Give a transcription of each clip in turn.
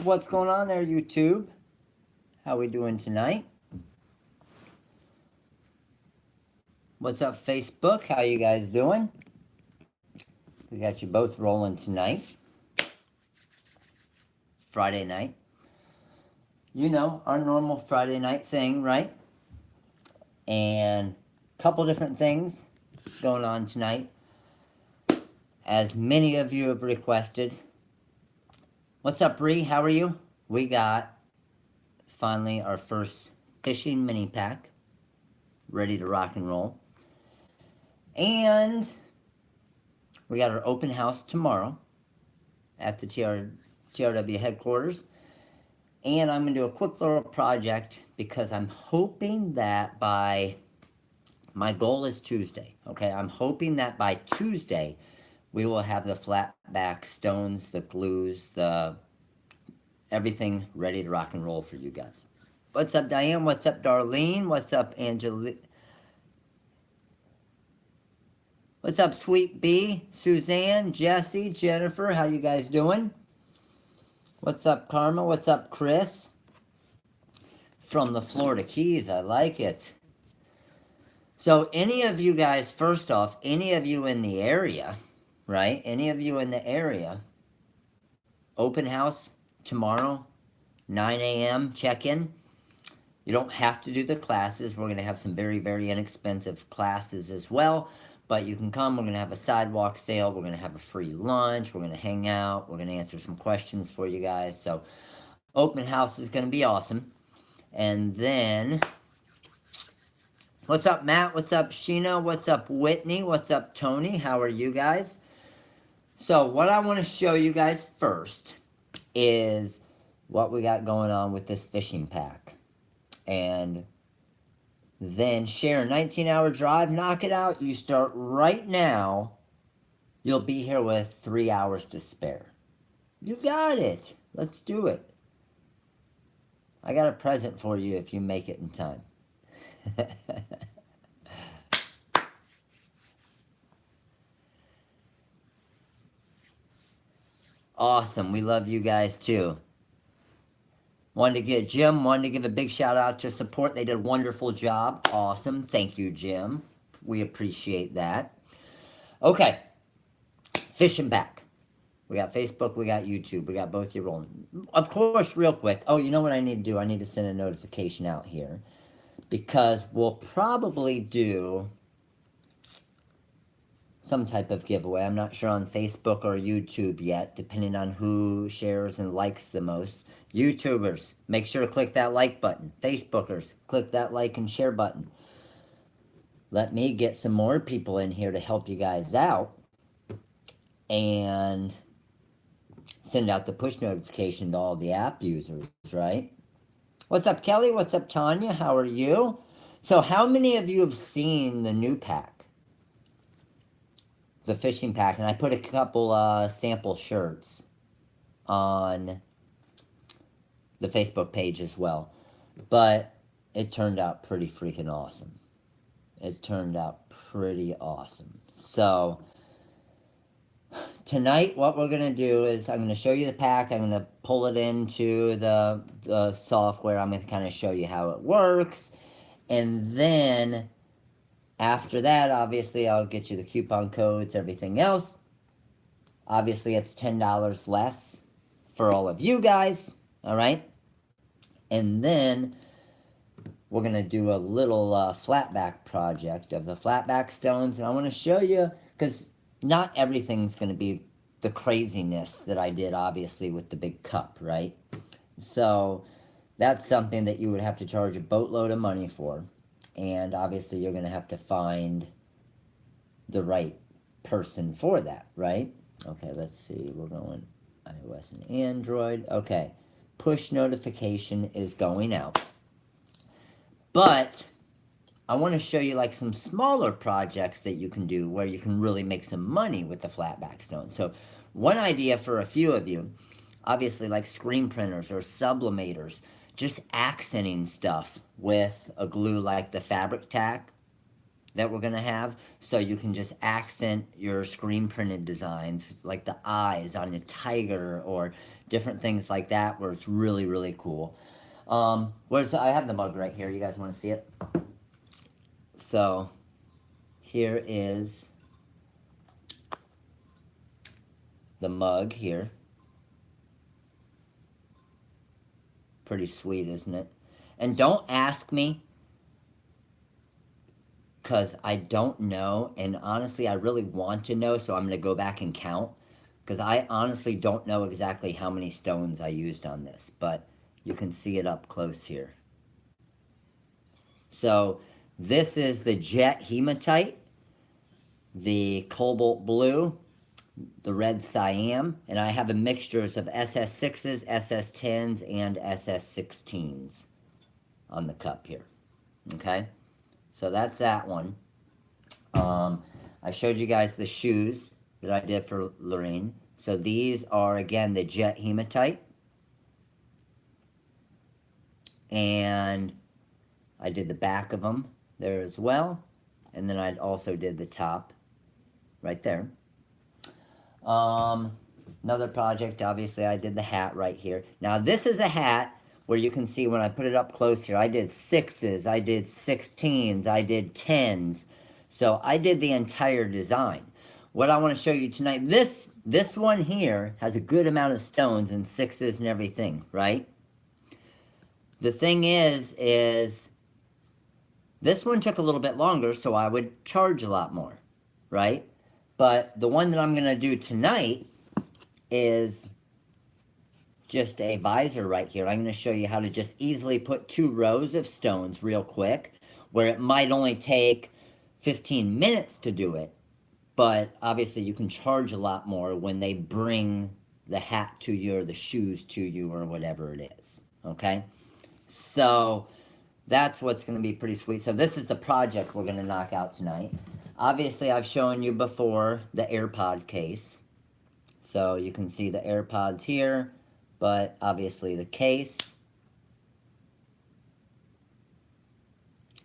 What's going on there, YouTube? How we doing tonight? What's up, Facebook? How you guys doing? We got you both rolling tonight. Friday night. You know, our normal Friday night thing, right? And a couple different things going on tonight. As many of you have requested. What's up, Bree? How are you? We got finally our first fishing mini pack ready to rock and roll. And we got our open house tomorrow at the TRW headquarters. And I'm going to do a quick little project because I'm hoping that my goal is Tuesday, okay? I'm hoping that by Tuesday we will have the flatback stones, the glues, everything ready to rock and roll for you guys. What's up, Diane? What's up, Darlene? What's up, Angela? What's up, Sweet Bee? Suzanne, Jesse, Jennifer, how you guys doing? What's up, Karma? What's up, Chris? From the Florida Keys, I like it. So any of you guys, first off, any of you in the area, right? Any of you in the area, open house tomorrow, 9 a.m., check-in. You don't have to do the classes. We're going to have some very, very inexpensive classes as well. But you can come. We're going to have a sidewalk sale. We're going to have a free lunch. We're going to hang out. We're going to answer some questions for you guys. So open house is going to be awesome. And then, what's up, Matt? What's up, Sheena? What's up, Whitney? What's up, Tony? How are you guys? So what I want to show you guys first is what we got going on with this fishing pack. And then share a 19-hour drive, knock it out. You start right now. You'll be here with 3 hours to spare. You got it. Let's do it. I got a present for you if you make it in time. Awesome. We love you guys too. Wanted to give Jim, wanted to give a big shout out to support. They did a wonderful job. Awesome. Thank you, Jim. We appreciate that. Okay. Fishing back. We got Facebook, we got YouTube, we got both you rolling. Of course, real quick. Oh, you know what I need to do? I need to send a notification out here. Because we'll probably do some type of giveaway. I'm not sure on Facebook or YouTube yet, depending on who shares and likes the most. YouTubers, make sure to click that like button. Facebookers, click that like and share button. Let me get some more people in here to help you guys out. And send out the push notification to all the app users, right? What's up, Kelly? What's up, Tanya? How are you? So how many of you have seen the new pack? The fishing pack. And I put a couple sample shirts on the Facebook page as well. But it turned out pretty freaking awesome. It turned out pretty awesome. So tonight what we're going to do is I'm going to show you the pack. I'm going to pull it into the software. I'm going to kind of show you how it works. And then after that, obviously, I'll get you the coupon codes, everything else. Obviously, it's $10 less for all of you guys. All right? And then we're going to do a little flatback project of the flatback stones. And I want to show you, because not everything's going to be the craziness that I did, obviously, with the big cup, right? So that's something that you would have to charge a boatload of money for. And obviously, you're going to have to find the right person for that, right? Okay, let's see. We're going iOS and Android. Okay, push notification is going out. But I want to show you like some smaller projects that you can do where you can really make some money with the flatback stone. So one idea for a few of you, obviously like screen printers or sublimators, just accenting stuff with a glue like the fabric tack. that we're gonna have, so you can just accent your screen printed designs, like the eyes on a tiger or different things like that, where it's really, really cool. I have the mug right here. You guys want to see it? So here is the mug here. Pretty sweet, isn't it? And don't ask me, because I don't know, and honestly I really want to know, so I'm going to go back and count, because I honestly don't know exactly how many stones I used on this, but you can see it up close here. So this is the jet hematite, the cobalt blue, the red cyan, and I have a mixtures of SS6s, SS10s, and SS16s on the cup here. Okay, so that's that one. I showed you guys the shoes that I did for Lorraine. So these are, again, the jet hematite. And I did the back of them there as well. And then I also did the top right there. Another project, obviously, I did the hat right here. Now, this is a hat where you can see when I put it up close here, I did 6s, I did 16s, I did 10s. So I did the entire design. What I want to show you tonight, this one here has a good amount of stones and 6s and everything, right? The thing is this one took a little bit longer, so I would charge a lot more, right? But the one that I'm going to do tonight is just a visor right here. I'm going to show you how to just easily put 2 rows of stones real quick, where it might only take 15 minutes to do it, but obviously you can charge a lot more when they bring the hat to you or the shoes to you or whatever it is, okay? So that's what's going to be pretty sweet. So this is the project we're going to knock out tonight. Obviously, I've shown you before the AirPod case. So you can see the AirPods here, but obviously the case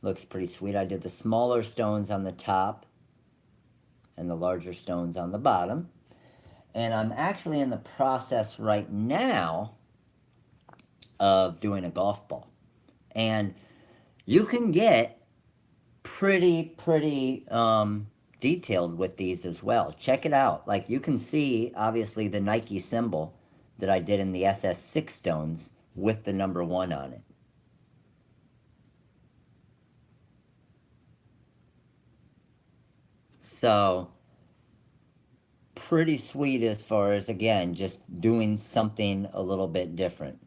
looks pretty sweet. I did the smaller stones on the top and the larger stones on the bottom. And I'm actually in the process right now of doing a golf ball. And you can get pretty detailed with these as well. Check it out. Like, you can see, obviously, the Nike symbol that I did in the SS6 stones with the number 1 on it. So, pretty sweet as far as, again, just doing something a little bit different.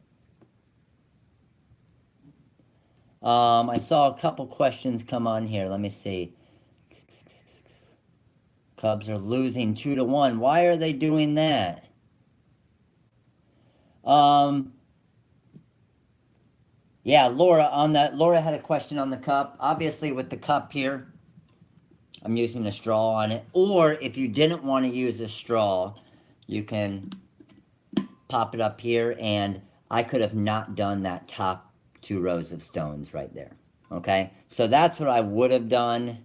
I saw a couple questions come on here. Let me see. Cubs are losing 2-1. Why are they doing that? Yeah, Laura had a question on the cup. Obviously, with the cup here, I'm using a straw on it. Or if you didn't want to use a straw, you can pop it up here, and I could have not done that top 2 rows of stones right there. Okay? So that's what I would have done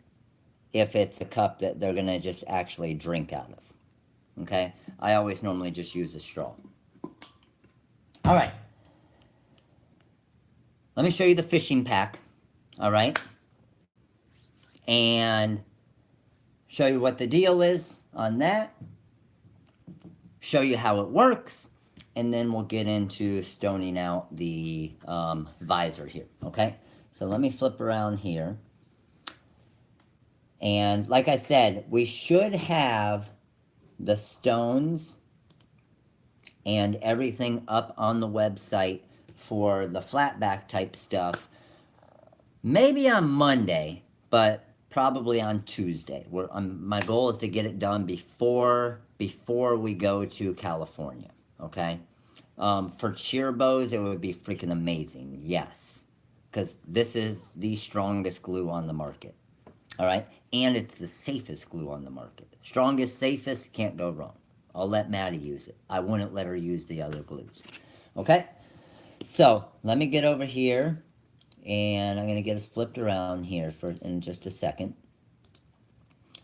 if it's a cup that they're going to just actually drink out of. Okay? I always normally just use a straw. All right. Let me show you the fishing pack. All right? And show you what the deal is on that. Show you how it works. And then we'll get into stoning out the visor here. Okay? So let me flip around here. And like I said, we should have the stones and everything up on the website for the flatback type stuff. Maybe on Monday, but probably on Tuesday. My goal is to get it done before we go to California, okay? For cheer bows, it would be freaking amazing, yes. Because this is the strongest glue on the market, all right? And it's the safest glue on the market. Strongest, safest, can't go wrong. I'll let Maddie use it. I wouldn't let her use the other glues, okay? So, let me get over here. And I'm going to get us flipped around here in just a second.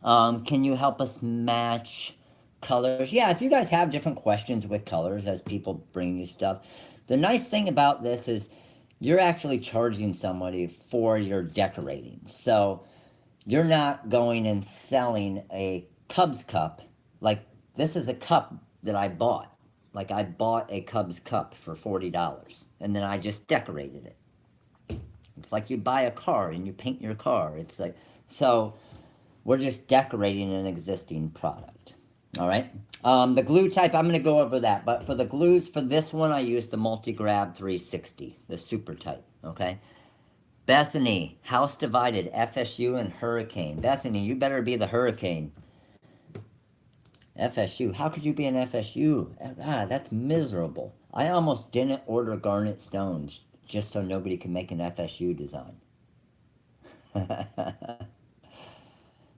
Can you help us match colors? Yeah, if you guys have different questions with colors as people bring you stuff. The nice thing about this is you're actually charging somebody for your decorating. So you're not going and selling a Cubs cup. Like, this is a cup that I bought. Like, I bought a Cubs cup for $40 and then I just decorated it. It's like you buy a car and you paint your car. It's like, so we're just decorating an existing product. All right. The glue type, I'm going to go over that. But for the glues, for this one, I use the Multi-Grab 360, the super type. Okay. Bethany, House Divided, FSU, and Hurricane. Bethany, you better be the Hurricane. FSU. How could you be an FSU? Ah, that's miserable. I almost didn't order garnet stones just so nobody could make an FSU design.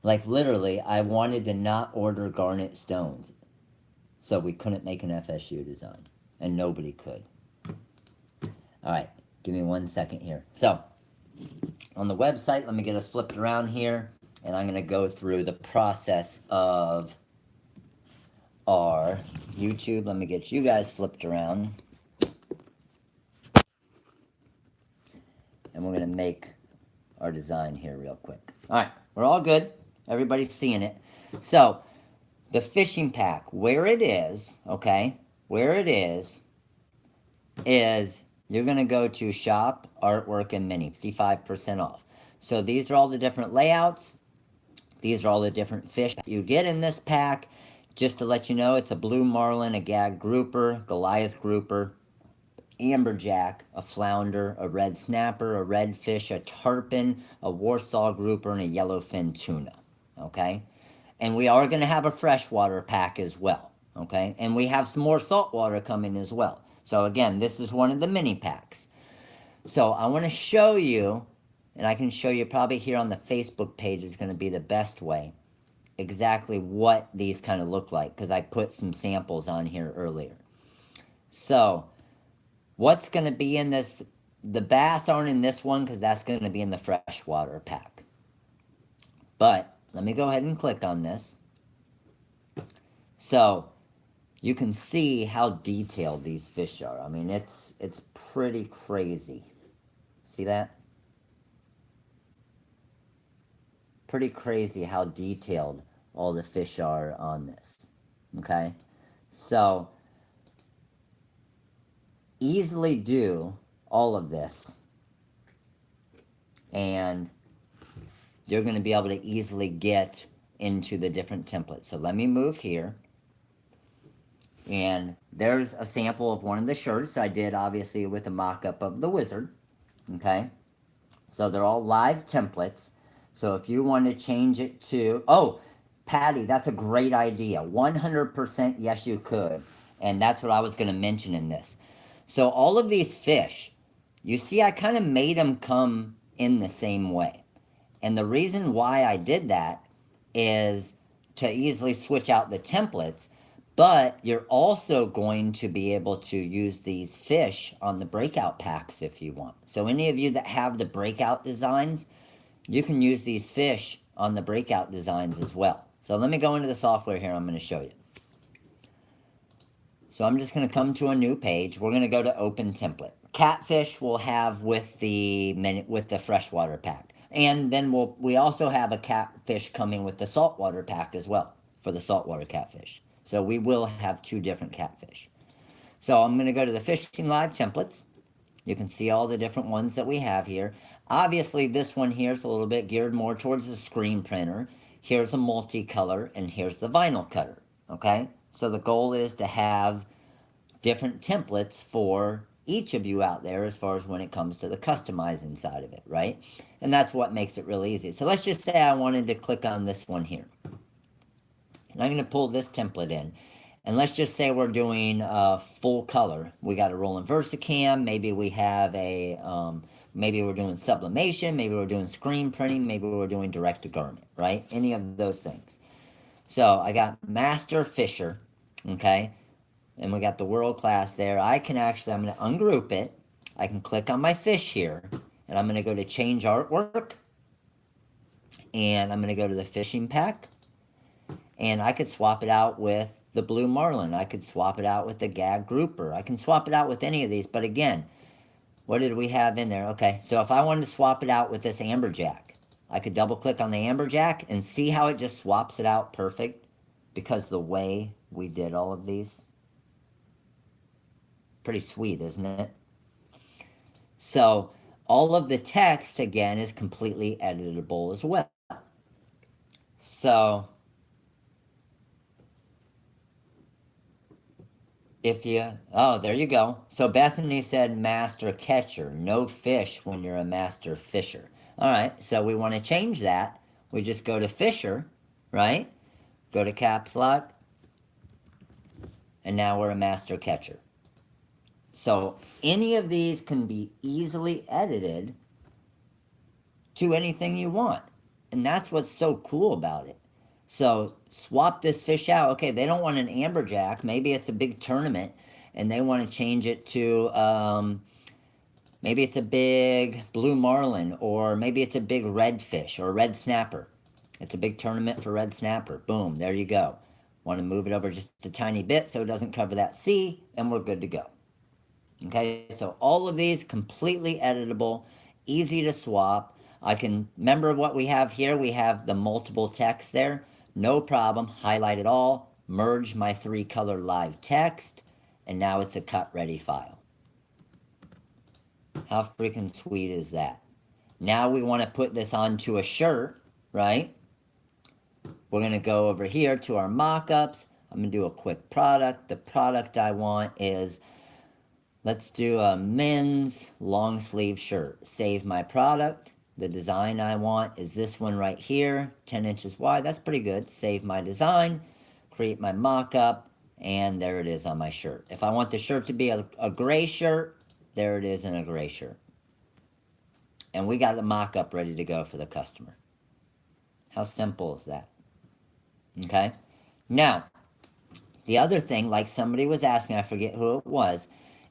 Like, literally, I wanted to not order garnet stones so we couldn't make an FSU design. And nobody could. All right, give me 1 second here. So, on the website, let me get us flipped around here. And I'm going to go through the process of our YouTube. Let me get you guys flipped around. And we're going to make our design here real quick. All right, we're all good. Everybody's seeing it. So, the fishing pack, where it is, okay, where it is you're going to go to Shop, Artwork, and Mini, 65% off. So these are all the different layouts. These are all the different fish you get in this pack. Just to let you know, it's a blue marlin, a gag grouper, Goliath grouper, amberjack, a flounder, a red snapper, a redfish, a tarpon, a Warsaw grouper, and a yellowfin tuna, okay? And we are going to have a freshwater pack as well, okay? And we have some more saltwater coming as well. So again, this is one of the mini packs. So I want to show you, and I can show you probably here on the Facebook page is going to be the best way, exactly what these kind of look like, because I put some samples on here earlier. So what's going to be in this, the bass aren't in this one because that's going to be in the freshwater pack. But let me go ahead and click on this. So you can see how detailed these fish are. I mean, it's pretty crazy. See that? Pretty crazy how detailed all the fish are on this. Okay? So easily do all of this and you're going to be able to easily get into the different templates. So let me move here. And there's a sample of one of the shirts I did, obviously, with a mock-up of the wizard. Okay? So they're all live templates. So if you want to change it to... Oh, Patty, that's a great idea. 100% yes, you could. And that's what I was going to mention in this. So all of these fish, you see I kind of made them come in the same way. And the reason why I did that is to easily switch out the templates, but you're also going to be able to use these fish on the breakout packs if you want. So any of you that have the breakout designs, you can use these fish on the breakout designs as well. So let me go into the software here. I'm going to show you. So I'm just going to come to a new page. We're going to go to Open Template. Catfish we'll have with the freshwater pack. And then we also have a catfish coming with the saltwater pack as well for the saltwater catfish. So we will have two different catfish. So I'm going to go to the Fishing Live templates. You can see all the different ones that we have here. Obviously, this one here is a little bit geared more towards the screen printer. Here's a multicolor, and here's the vinyl cutter, okay? So the goal is to have different templates for each of you out there as far as when it comes to the customizing side of it, right? And that's what makes it really easy. So let's just say I wanted to click on this one here. And I'm going to pull this template in. And let's just say we're doing full color. We got a rolling Versacam. Maybe we have a, maybe we're doing sublimation. Maybe we're doing screen printing. Maybe we're doing direct to garment, right? Any of those things. So I got Master Fisher, okay? And we got the world class there. I can actually, I'm going to ungroup it. I can click on my fish here. And I'm going to go to change artwork. And I'm going to go to the fishing pack. And I could swap it out with the blue marlin. I could swap it out with the gag grouper. I can swap it out with any of these. But again, what did we have in there? Okay, so if I wanted to swap it out with this amberjack, I could double click on the amberjack and see how it just swaps it out perfect, because the way we did all of these. Pretty sweet, isn't it? So all of the text, again, is completely editable as well. So if you, oh, there you go. So Bethany said master catcher, no fish when you're a master fisher. All right, so we want to change that. We just go to fisher, right? Go to caps lock, and now we're a master catcher. So any of these can be easily edited to anything you want. And that's what's so cool about it. So swap this fish out. Okay, they don't want an amberjack. Maybe it's a big tournament and they want to change it to, maybe it's a big blue marlin, or maybe it's a big redfish or red snapper. It's a big tournament for red snapper. Boom, there you go. Want to move it over just a tiny bit so it doesn't cover that C, and we're good to go. Okay, so all of these completely editable, easy to swap. I can remember what we have here. We have the multiple text there. No problem. Highlight it all. Merge my 3-color live text. And now it's a cut ready file. How freaking sweet is that? Now we want to put this onto a shirt, right? We're going to go over here to our mockups. I'm going to do a quick product. The product I want is, let's do a men's long sleeve shirt. Save my product. The design I want is this one right here, 10 inches wide. That's pretty good. Save my design, create my mock-up, and there it is on my shirt. If I want the shirt to be a gray shirt, there it is in a gray shirt. And we got the mock-up ready to go for the customer. How simple is that? Okay? Now, the other thing, like somebody was asking, I forget who it was,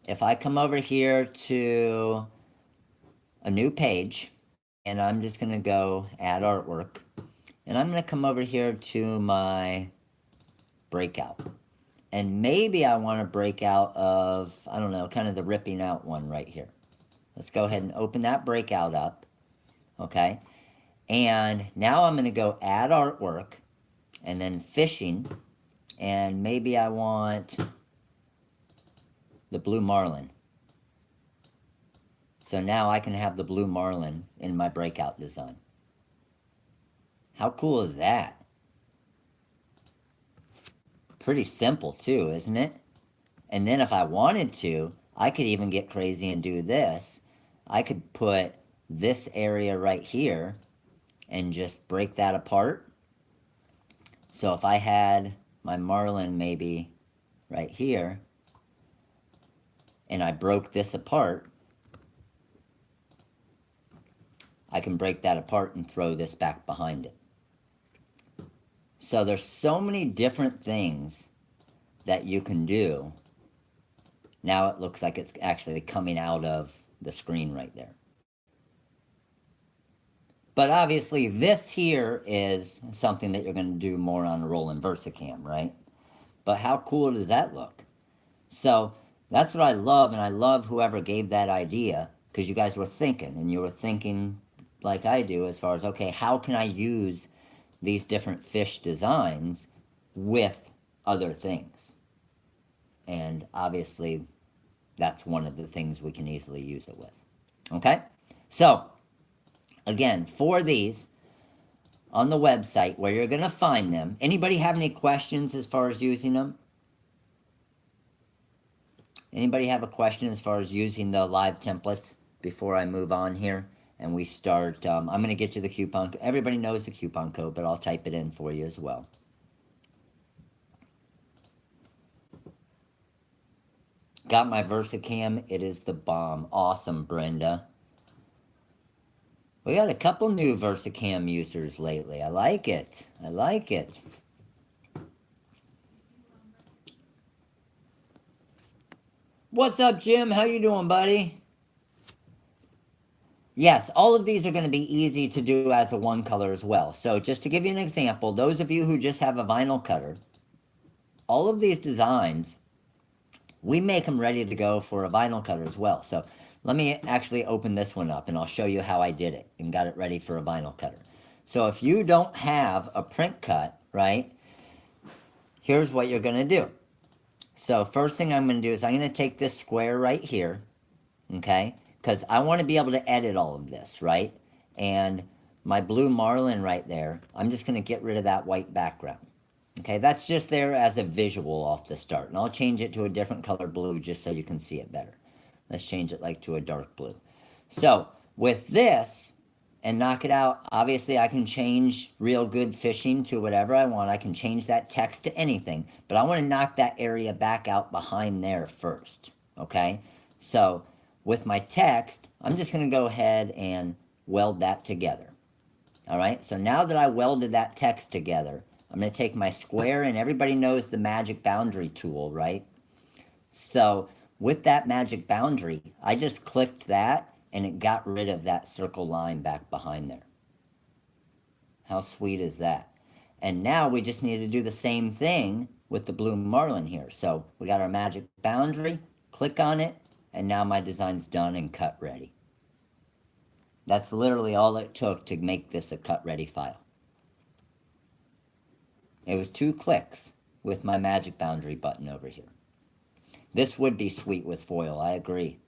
if I come over here to a new page, and I'm just going to go add artwork, and I'm going to come over here to my breakout. And maybe I want to break out of, I don't know, kind of the ripping out one right here. Let's go ahead and open that breakout up, okay? And now I'm going to go add artwork, and then fishing, and maybe I want the blue marlin. So now I can have the blue marlin in my breakout design. How cool is that? Pretty simple too, isn't it? And then if I wanted to, I could even get crazy and do this. I could put this area right here and just break that apart. So if I had my marlin maybe right here, and I broke this apart, I can break that apart and throw this back behind it. So there's so many different things that you can do. Now it looks like it's actually coming out of the screen right there. But obviously this here is something that you're going to do more on a Roland VersaCam, right? But how cool does that look? So that's what I love, and I love whoever gave that idea, because you guys were thinking, and you were thinking like I do as far as, okay, how can I use these different fish designs with other things? And obviously that's one of the things we can easily use it with. Okay? So again, for these on the website where you're going to find them, anybody have any questions as far as using them? Anybody have a question as far as using the live templates before I move on here and we start? I'm going to get you the coupon. Everybody knows the coupon code, but I'll type it in for you as well. Got my VersaCam. It is the bomb. Awesome, Brenda. We got a couple new VersaCam users lately. I like it. I like it. What's up, Jim? How you doing, buddy? Yes, all of these are going to be easy to do as a one color as well. So just to give you an example, those of you who just have a vinyl cutter, all of these designs, we make them ready to go for a vinyl cutter as well. So let me actually open this one up and I'll show you how I did it and got it ready for a vinyl cutter. So if you don't have a print cut, right, here's what you're going to do. So first thing I'm going to do is I'm going to take this square right here, okay, because I want to be able to edit all of this, right? And my blue marlin right there, I'm just going to get rid of that white background. Okay, that's just there as a visual off the start. And I'll change it to a different color blue just so you can see it better. Let's change it like to a dark blue. So with this, and knock it out, obviously I can change real good fishing to whatever I want. I can change that text to anything. But I want to knock that area back out behind there first. Okay, so with my text, I'm just going to go ahead and weld that together. All right, so now that I welded that text together, I'm going to take my square, and everybody knows the magic boundary tool, right? So with that magic boundary, I just clicked that, and it got rid of that circle line back behind there. How sweet is that? And now we just need to do the same thing with the blue marlin here. So we got our magic boundary, click on it, and now my design's done and cut ready. That's literally all it took to make this a cut ready file. It was 2 clicks with my magic boundary button over here. This would be sweet with foil, I agree.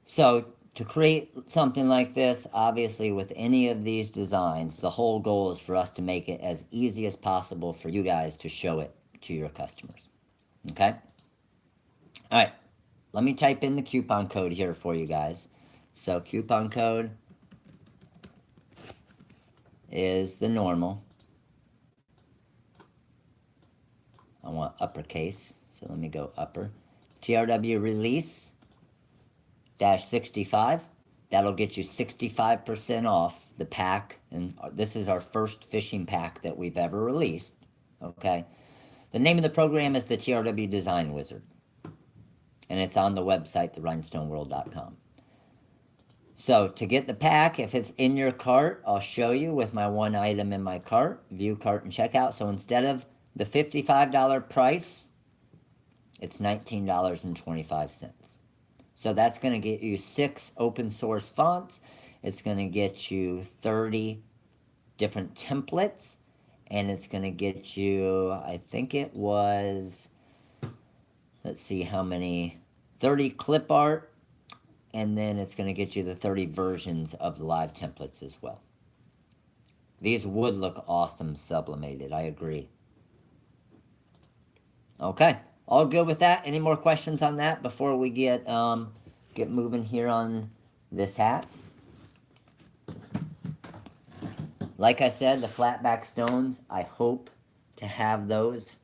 So to create something like this, obviously with any of these designs, the whole goal is for us to make it as easy as possible for you guys to show it to your customers. Okay? All right, let me type in the coupon code here for you guys. So coupon code is the normal. I want uppercase, so let me go upper. TRW release -65. That'll get you 65% off the pack, and this is our first fishing pack that we've ever released. Okay, the name of the program is the TRW Design Wizard, and it's on the website, therhinestoneworld.com. So to get the pack, if it's in your cart, I'll show you with my one item in my cart, view cart and checkout. So instead of the $55 price, it's $19.25. So that's going to get you 6 open source fonts. It's going to get you 30 different templates, and it's going to get you, I think it was, let's see how many, 30 clip art, and then it's going to get you the 30 versions of the live templates as well. These would look awesome sublimated, I agree. Okay, all good with that? Any more questions on that before we get moving here on this hat? Like I said, the flatback stones, I hope to have those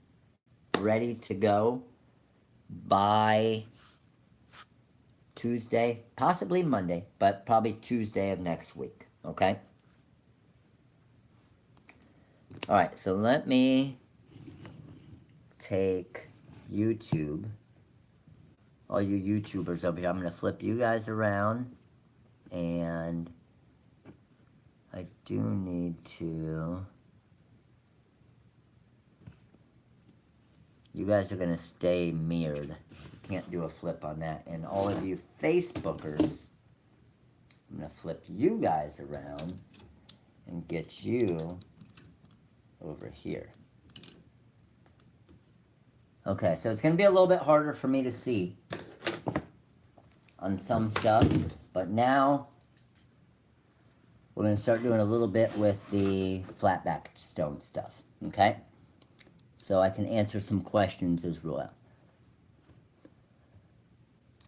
ready to go by Tuesday, possibly Monday, but probably Tuesday of next week, okay? All right, so let me take YouTube, all you YouTubers over here, I'm going to flip you guys around, and I do need to, you guys are going to stay mirrored. Can't do a flip on that. And all of you Facebookers, I'm going to flip you guys around and get you over here. Okay, so it's going to be a little bit harder for me to see on some stuff, but now we're going to start doing a little bit with the flatback stone stuff, okay? So I can answer some questions as well.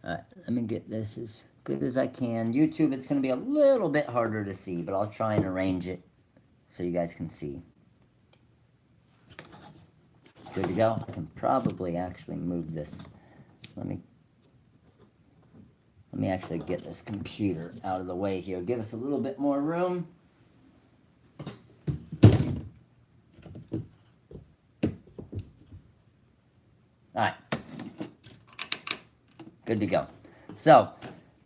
Alright, let me get this as good as I can. YouTube, it's going to be a little bit harder to see, but I'll try and arrange it so you guys can see. Good to go? I can probably actually move this. Let me actually get this computer out of the way here. Give us a little bit more room. Alright. Good to go. So,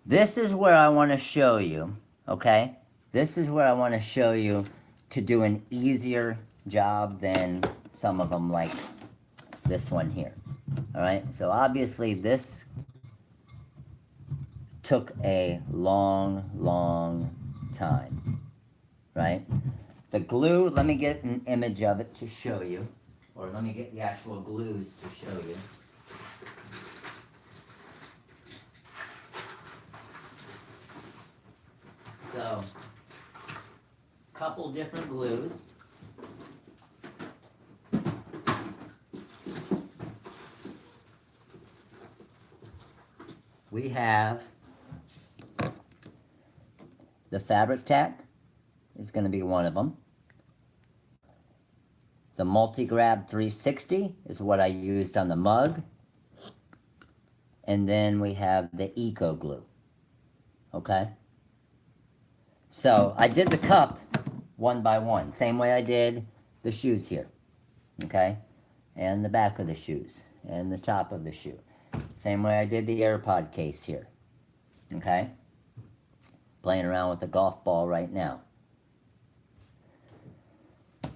This is where I want to show you, okay? This is where I want to show you to do an easier job than some of them, like this one here. All right, so obviously this took a long time, right? The glue, let me get an image of it to show you, or let me get the actual glues to show you. So, couple different glues. We have the fabric tack is going to be one of them. The multi-grab 360 is what I used on the mug. And then we have the eco glue. Okay? So I did the cup one by one, same way I did the shoes here. Okay? And the back of the shoes and the top of the shoe. Same way I did the AirPod case here. Okay? Playing around with a golf ball right now.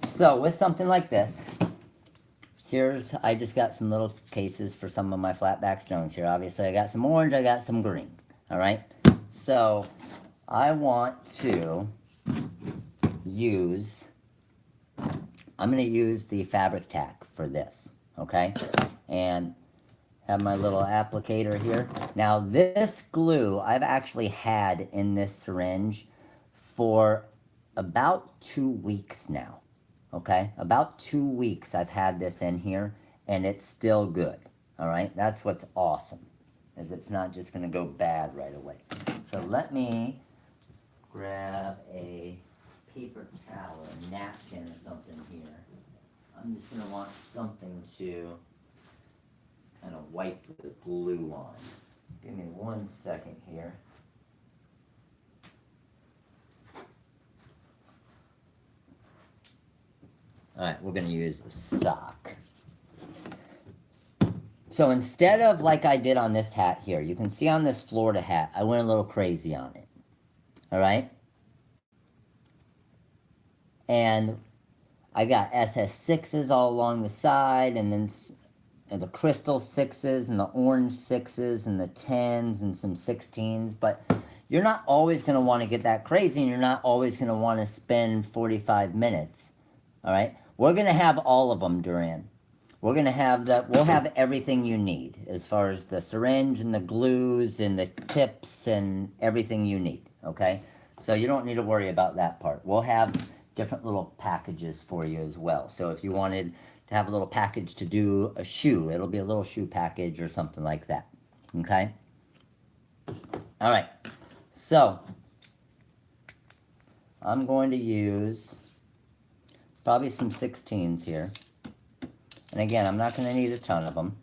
So with something like this, I just got some little cases for some of my flatback stones here. Obviously I got some orange, I got some green. Alright? So I want to use, I'm going to use the fabric tack for this. Okay? And have my little applicator here. Now this glue I've actually had in this syringe for about 2 weeks now. Okay, about 2 weeks I've had this in here and it's still good. All right, that's what's awesome, is it's not just going to go bad right away. So let me grab a paper towel or napkin or something here. I'm just going to want something to kind of wipe the glue on. Give me 1 second here. Alright, we're going to use a sock. So instead of like I did on this hat here, you can see on this Florida hat, I went a little crazy on it. Alright? And I got SS6s all along the side, and then the crystal 6s and the orange 6s and the 10s and some 16s, but you're not always going to want to get that crazy, and you're not always going to want to spend 45 minutes. All right? We're going to have all of them, Duran. We'll have everything you need as far as the syringe and the glues and the tips and everything you need, okay? So you don't need to worry about that part. We'll have different little packages for you as well. So if you wanted to have a little package to do a shoe, it'll be a little shoe package or something like that, okay? All right, so I'm going to use probably some 16s here. And again, I'm not going to need a ton of them.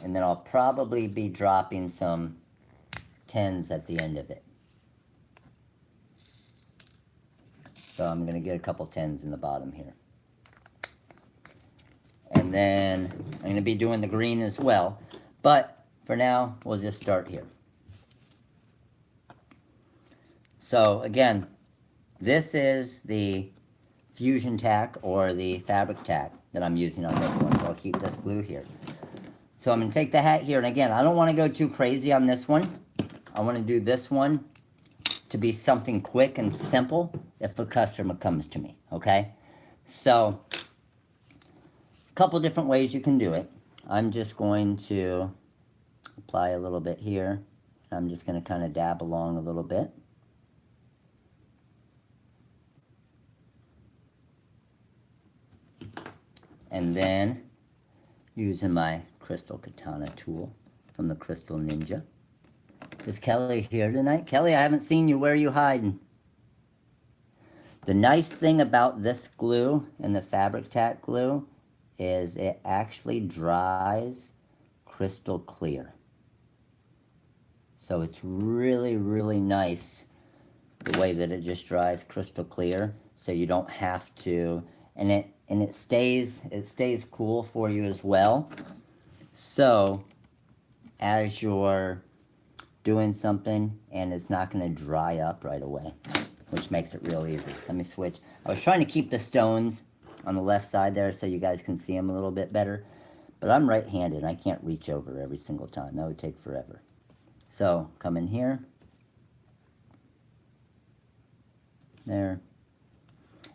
And then I'll probably be dropping some 10s at the end of it. So I'm going to get a couple 10s in the bottom here. And then I'm going to be doing the green as well. But for now, we'll just start here. So again, this is the fusion tack or the fabric tack that I'm using on this one. So I'll keep this glue here. So I'm going to take the hat here. And again, I don't want to go too crazy on this one. I want to do this one to be something quick and simple if a customer comes to me. Okay? So a couple different ways you can do it. I'm just going to apply a little bit here. I'm just going to kind of dab along a little bit. And then using my crystal katana tool from the Crystal Ninja. Is Kelly here tonight? Kelly, I haven't seen you. Where are you hiding? The nice thing about this glue and the fabric tack glue is it actually dries crystal clear. So it's really, really nice the way that it just dries crystal clear, so you don't have to, and it stays cool for you as well. So as you're doing something and it's not going to dry up right away, which makes it real easy. Let me switch. I was trying to keep the stones on the left side there so you guys can see them a little bit better, but I'm right-handed and I can't reach over every single time. That would take forever. So come in here, there.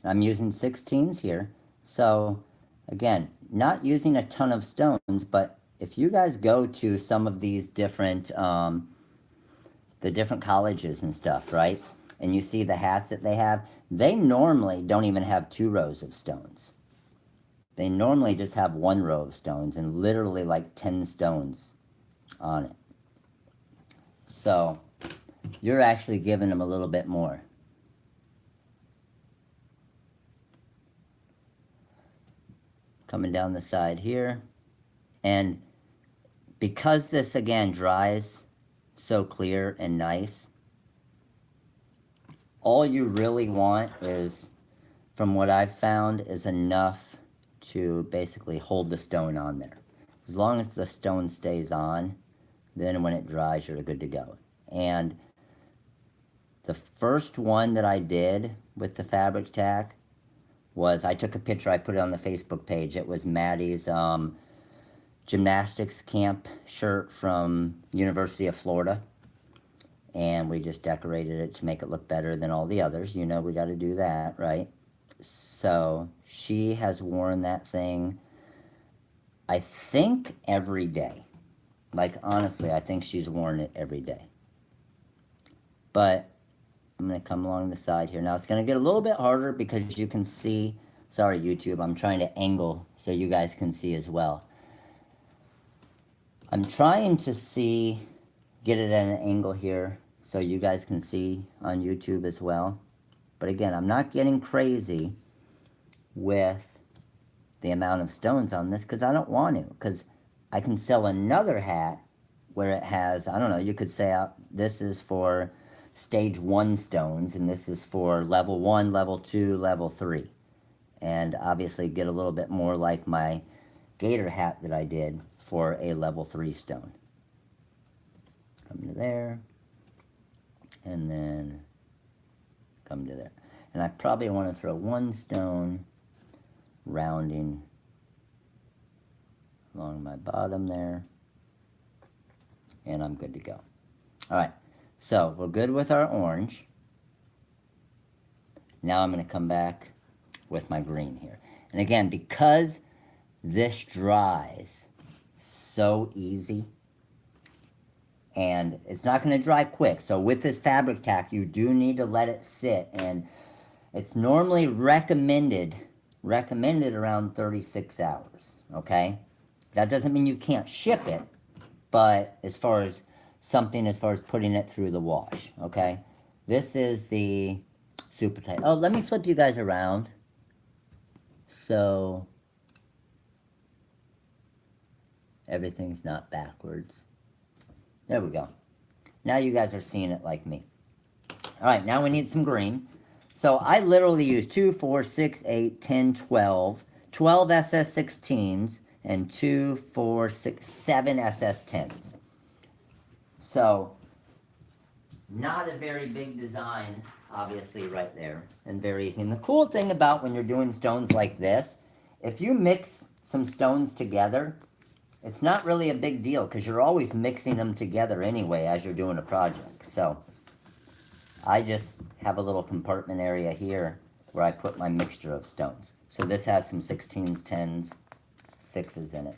I'm using 16s here. So again, not using a ton of stones, but if you guys go to some of these different, the different colleges and stuff, right? And you see the hats that they have, they normally don't even have 2 rows of stones. They normally just have 1 row of stones and literally like 10 stones on it. So you're actually giving them a little bit more. Coming down the side here. And because this again dries so clear and nice, all you really want is, from what I've found, is enough to basically hold the stone on there. As long as the stone stays on, then when it dries, you're good to go. And the first one that I did with the fabric tack was, I took a picture, I put it on the Facebook page. It was Maddie's gymnastics camp shirt from University of Florida. And we just decorated it to make it look better than all the others. You know, we got to do that, right? So she has worn that thing, I think, every day. Like, honestly, I think she's worn it every day. But I'm going to come along the side here. Now, it's going to get a little bit harder because you can see, sorry, YouTube, I'm trying to angle so you guys can see as well. I'm trying to see, get it at an angle here so you guys can see on YouTube as well. But again, I'm not getting crazy with the amount of stones on this because I don't want to. Because I can sell another hat where it has, I don't know, you could say this is for stage 1 stones and this is for level 1, level 2, level 3. And obviously get a little bit more like my gator hat that I did for a level 3 stone. Come to there. And then come to there. And I probably want to throw 1 stone rounding along my bottom there. And I'm good to go. Alright, so we're good with our orange. Now I'm going to come back with my green here. And again, because this dries so easy, and it's not going to dry quick. So with this fabric tack, you do need to let it sit, and it's normally recommended around 36 hours, okay? That doesn't mean you can't ship it, but as far as putting it through the wash, okay? This is the super tight. Oh, let me flip you guys around. So everything's not backwards. There we go. Now you guys are seeing it like me. Alright, now we need some green. So I literally use 2, 4, 6, 8, 10, 12, 12 SS16s, and 2, 4, 6, 7 SS10s. So, not a very big design, obviously, right there, and very easy. And the cool thing about when you're doing stones like this, if you mix some stones together, it's not really a big deal because you're always mixing them together anyway as you're doing a project. So I just have a little compartment area here where I put my mixture of stones. So this has some 16s, 10s, 6s in it.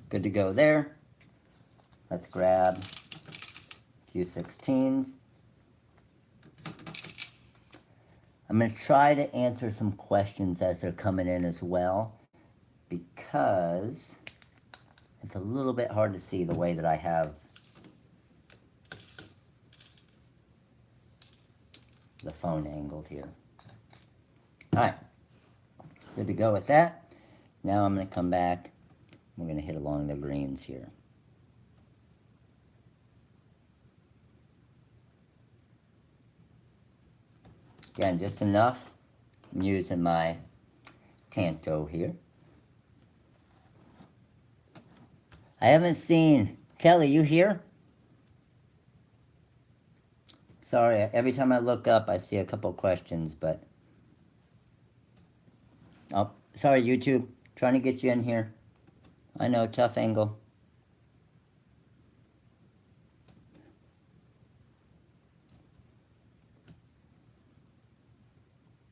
Good to go there. Let's grab a few 16s. I'm going to try to answer some questions as they're coming in as well, because it's a little bit hard to see the way that I have the phone angled here. Alright, good to go with that. Now I'm going to come back. We're going to hit along the greens here. Again, just enough. I'm using my Tanto here. I haven't seen... Kelly, you here? Sorry, every time I look up, I see a couple questions, but... Oh, sorry, YouTube. Trying to get you in here. I know, tough angle.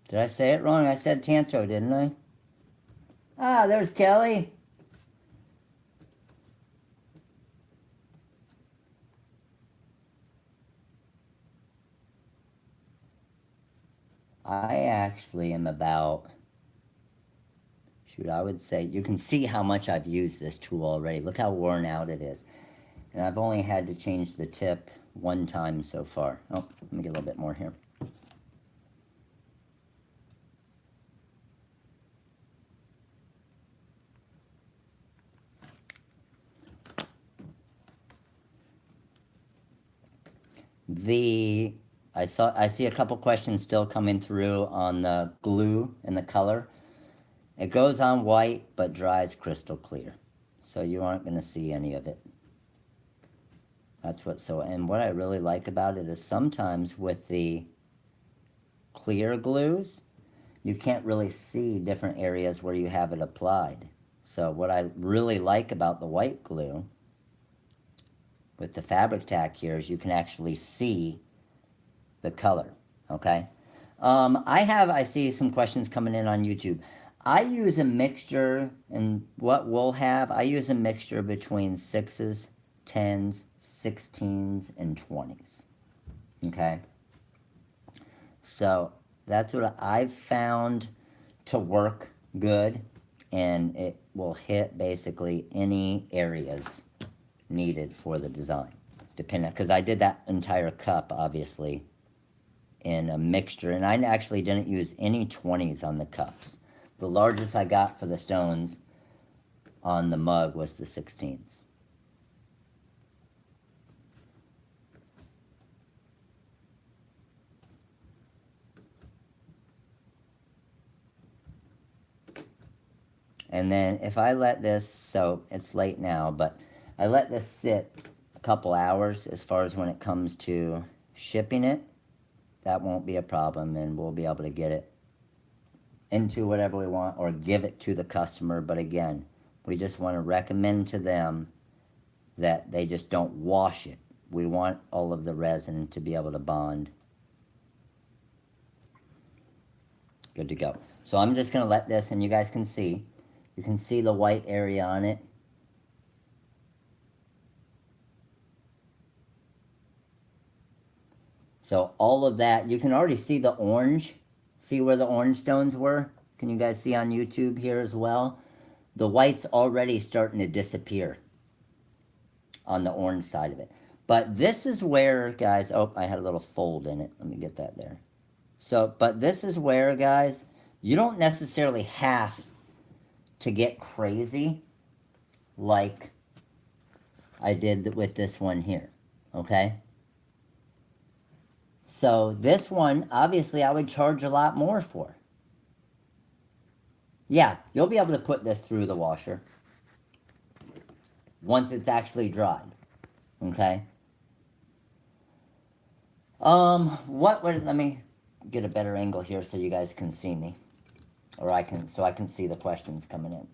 Did I say it wrong? I said Tanto, didn't I? Ah, there's Kelly. I actually am about... Shoot, I would say... You can see how much I've used this tool already. Look how worn out it is. And I've only had to change the tip one time so far. Oh, let me get a little bit more here. I see a couple questions still coming through on the glue and the color. It goes on white but dries crystal clear, so you aren't going to see any of it. That's and what I really like about it is sometimes with the clear glues, you can't really see different areas where you have it applied. So what I really like about the white glue with the fabric tack here is you can actually see the color, okay? I see some questions coming in on YouTube. I use a mixture, and what we'll have, I use a mixture between 6s, 10s, 16s, and 20s, okay? So that's what I've found to work good, and it will hit basically any areas needed for the design, depending, because I did that entire cup, obviously, in a mixture, and I actually didn't use any 20s on the cups. The largest I got for the stones on the mug was the 16s. And then if I let this, so it's late now, but I let this sit a couple hours as far as when it comes to shipping it, that won't be a problem, and we'll be able to get it into whatever we want or give it to the customer. But again, we just want to recommend to them that they just don't wash it. We want all of the resin to be able to bond. Good to go. So I'm just going to let this, and you guys can see. You can see the white area on it. So all of that, you can already see the orange. See where the orange stones were? Can you guys see on YouTube here as well? The white's already starting to disappear on the orange side of it. But this is where, guys, oh, I had a little fold in it. Let me get that there. So, but this is where, guys, you don't necessarily have to get crazy like I did with this one here, okay? So this one, obviously, I would charge a lot more for. Yeah, you'll be able to put this through the washer once it's actually dried, okay? Let me get a better angle here so you guys can see me. Or I can see the questions coming in.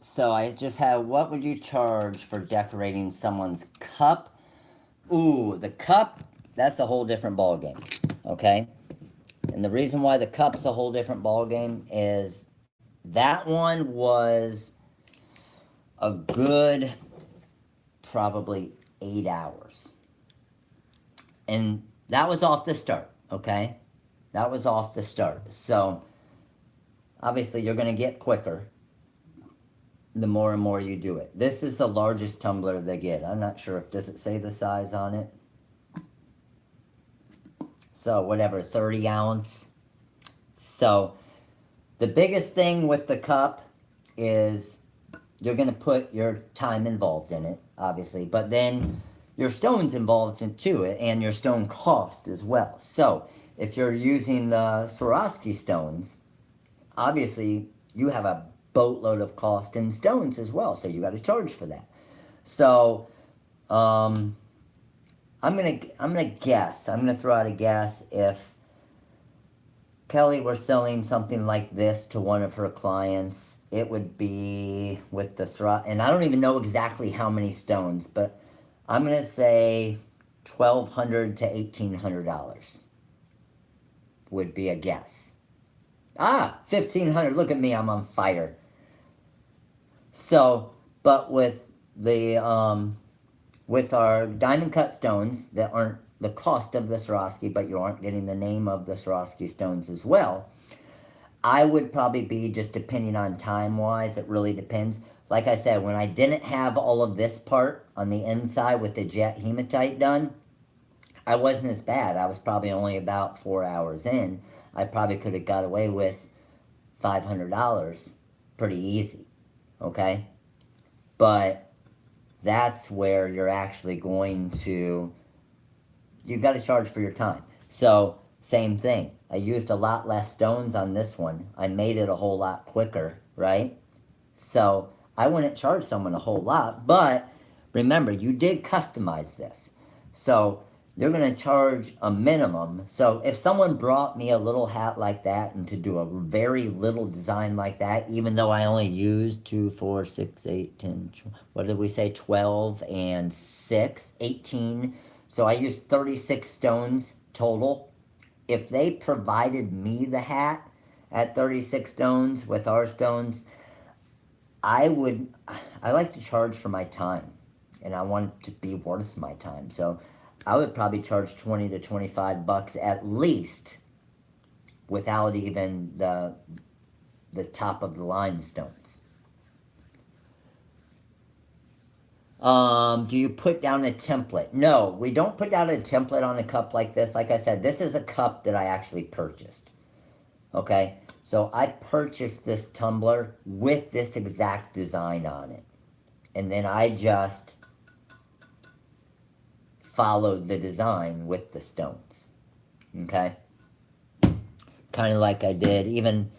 So I just have, what would you charge for decorating someone's cup? Ooh, the cup, that's a whole different ball game, okay? And the reason why the cup's a whole different ball game is that one was a good probably 8 hours. And that was off the start, okay? That was off the start. So obviously you're going to get quicker the more and more you do it. This is the largest tumbler they get. I'm not sure if, does it say the size on it? So whatever, 30 ounce. So the biggest thing with the cup is you're going to put your time involved in it, obviously. But then your stone's involved in too, and your stone cost as well. So if you're using the Swarovski stones, obviously you have a boatload of cost in stones as well, so you got to charge for that. So I I'm gonna guess. I'm gonna throw out a guess. If Kelly were selling something like this to one of her clients, it would be with the Swarovski, and I don't even know exactly how many stones, but I'm gonna say $1,200 to $1,800 would be a guess. Ah, 1,500. Look at me, I'm on fire. So, but with our diamond cut stones that aren't the cost of the Swarovski, but you aren't getting the name of the Swarovski stones as well, I would probably be, just depending on time wise, it really depends. Like I said, when I didn't have all of this part on the inside with the jet hematite done, I wasn't as bad. I was probably only about 4 hours in. I probably could have got away with $500 pretty easy, okay? But that's where you're actually going to, you got to charge for your time. So, same thing. I used a lot less stones on this one. I made it a whole lot quicker, right? So, I wouldn't charge someone a whole lot, but remember, you did customize this. So, you're going to charge a minimum. So, if someone brought me a little hat like that and to do a very little design like that, even though I only used 2, 4, 6, 8, 10, what did we say? 12 and 6, 18. So, I used 36 stones total. If they provided me the hat at 36 stones with our stones, I like to charge for my time, and I want it to be worth my time. So I would probably charge 20 to 25 bucks at least without even the top of the line stones. Do you put down a template? No, we don't put down a template on a cup like this. Like I said, this is a cup that I actually purchased. Okay? So I purchased this tumbler with this exact design on it. And then I just followed the design with the stones. Okay? Kind of like I did even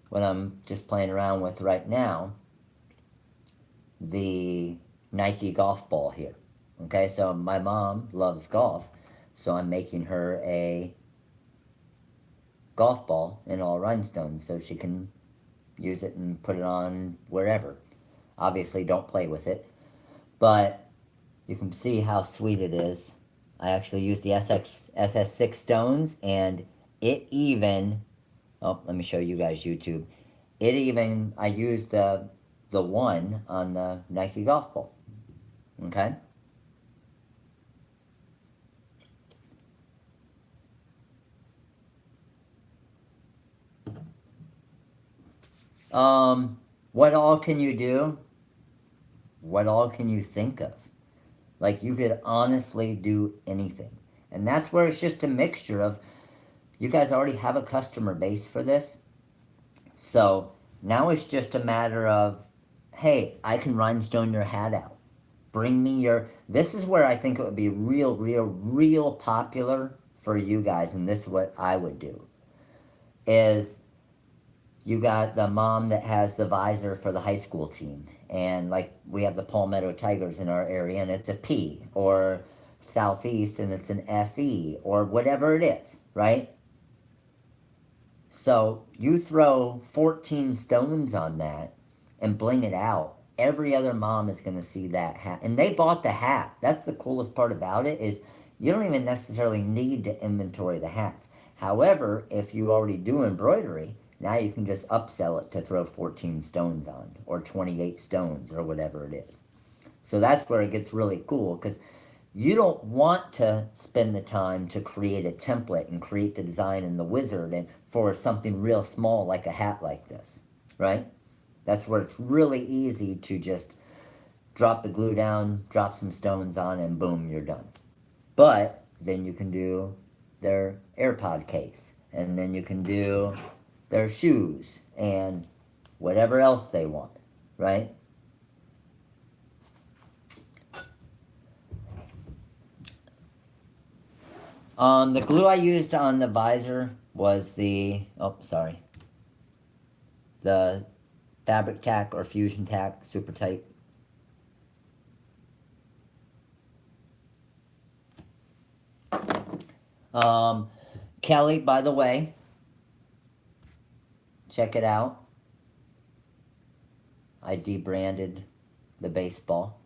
what I'm just playing around with right now, the Nike golf ball here. Okay, so my mom loves golf, so I'm making her a golf ball in all rhinestones so she can use it and put it on wherever. Obviously, don't play with it, but you can see how sweet it is. I actually used the SS6 stones, and it even, oh, let me show you guys YouTube. It even, I used the one on the Nike golf ball. Okay? What all can you do? What all can you think of? Like, you could honestly do anything. And that's where it's just a mixture of, you guys already have a customer base for this. So now it's just a matter of, hey, I can rhinestone your hat out. Bring me your, this is where I think it would be real popular for you guys, and this is what I would do, is you got the mom that has the visor for the high school team, and like we have the Palmetto Tigers in our area, and it's a P, or Southeast and it's an SE, or whatever it is, right? So you throw 14 stones on that and bling it out. Every other mom is going to see that hat. And they bought the hat. That's the coolest part about it, is you don't even necessarily need to inventory the hats. However, if you already do embroidery, now you can just upsell it to throw 14 stones on, or 28 stones, or whatever it is. So that's where it gets really cool, because you don't want to spend the time to create a template and create the design and the wizard and for something real small like a hat like this, right? That's where it's really easy to just drop the glue down, drop some stones on, and boom, you're done. But then you can do their AirPod case, and then you can do their shoes, and whatever else they want, right? The glue I used on the visor was the, oh, sorry, the Fabric Tack or Fusion Tack Super Tight. Kelly, by the way, check it out. I debranded the baseball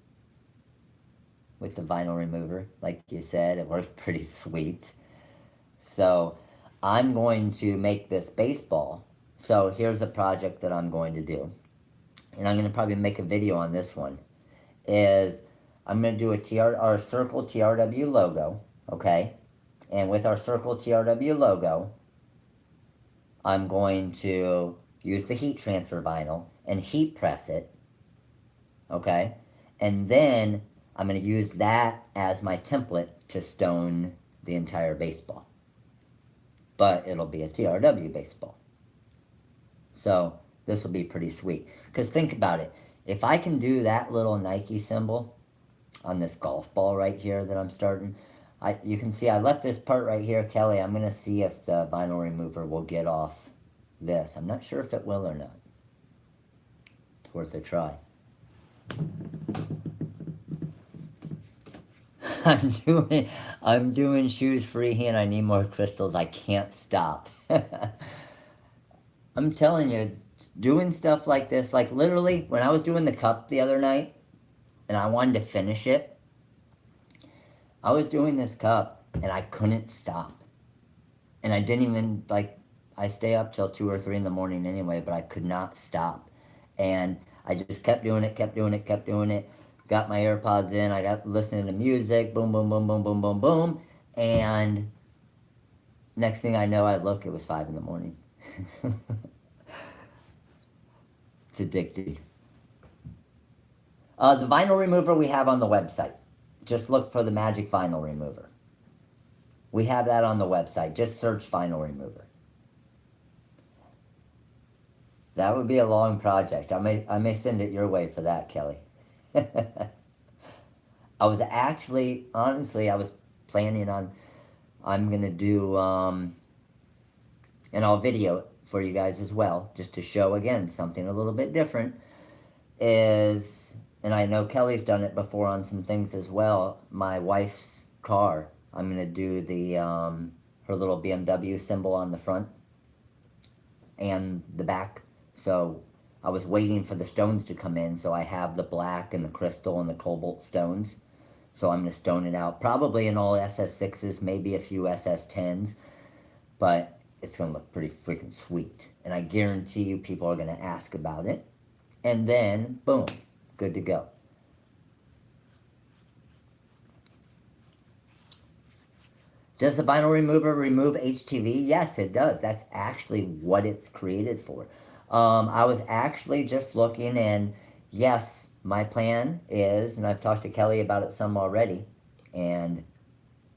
with the vinyl remover. Like you said, it worked pretty sweet. So I'm going to make this baseball. So here's a project that I'm going to do. And I'm going to probably make a video on this one. Is I'm going to do our Circle TRW logo, okay? And with our Circle TRW logo, I'm going to use the heat transfer vinyl and heat press it, okay? And then I'm going to use that as my template to stone the entire baseball. But it'll be a TRW baseball. So this will be pretty sweet. Because think about it. If I can do that little Nike symbol on this golf ball right here that I'm starting, you can see I left this part right here, Kelly. I'm going to see if the vinyl remover will get off this. I'm not sure if it will or not. It's worth a try. I'm doing shoes freehand. I need more crystals. I can't stop. I'm telling you, doing stuff like this, like literally when I was doing the cup the other night and I wanted to finish it, I was doing this cup and I couldn't stop. And I didn't even, like, I stay up till 2 or 3 in the morning anyway, but I could not stop. And I just kept doing it, kept doing it, kept doing it. Got my AirPods in, I got listening to music, boom, boom, boom, boom, boom, boom, boom. And next thing I know, I look, it was 5 in the morning. It's addicting. The vinyl remover we have on the website. Just look for the Magic Vinyl Remover. We have that on the website. Just search vinyl remover. That would be a long project. I may send it your way for that, Kelly. I was actually, honestly, I was planning on, I'm going to do, and I'll video it for you guys as well, just to show, again, something a little bit different, is, and I know Kelly's done it before on some things as well, my wife's car. I'm going to do the, her little BMW symbol on the front and the back. So I was waiting for the stones to come in, so I have the black and the crystal and the cobalt stones. So I'm going to stone it out, probably in all SS6s, maybe a few SS10s, but it's going to look pretty freaking sweet. And I guarantee you people are going to ask about it. And then, boom, good to go. Does the vinyl remover remove HTV? Yes, it does. That's actually what it's created for. I was actually just looking, and yes, my plan is, and I've talked to Kelly about it some already, and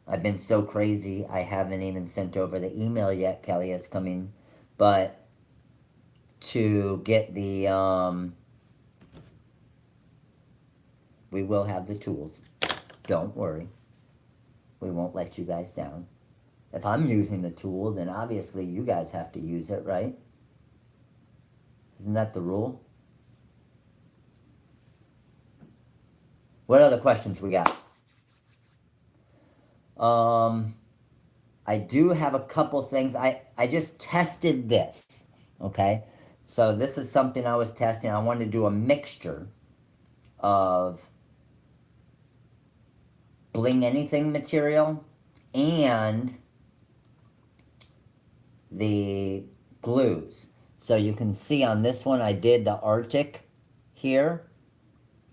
I've been so crazy, I haven't even sent over the email yet, Kelly, it's coming, but to get the, we will have the tools. Don't worry. We won't let you guys down. If I'm using the tool, then obviously you guys have to use it, right? Isn't that the rule? What other questions we got? I do have a couple things. I just tested this, okay? So this is something I was testing. I wanted to do a mixture of Bling Anything material and the glues. So you can see on this one I did the Arctic here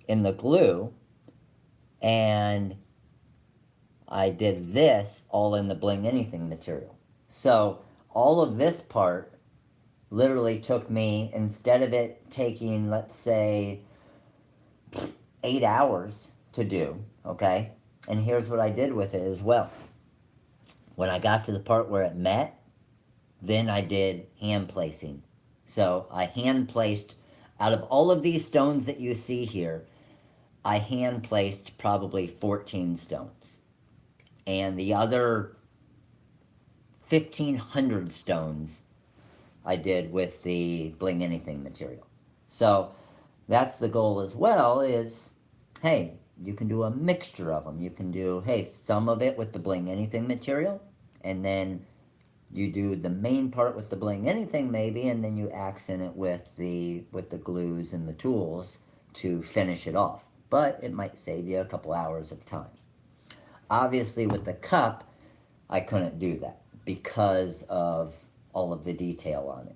in the glue, and I did this all in the Bling Anything material. So all of this part literally took me, instead of it taking, let's say, 8 hours to do, okay? And here's what I did with it as well. When I got to the part where it met, then I did hand placing. So I hand placed, out of all of these stones that you see here, I hand placed probably 14 stones. And the other 1,500 stones I did with the Bling Anything material. So that's the goal as well, is, hey, you can do a mixture of them. You can do, hey, some of it with the Bling Anything material, and then you do the main part with the bling anything maybe, and then you accent it with the glues and the tools to finish it off. But it might save you a couple hours of time. Obviously with the cup, I couldn't do that because of all of the detail on it.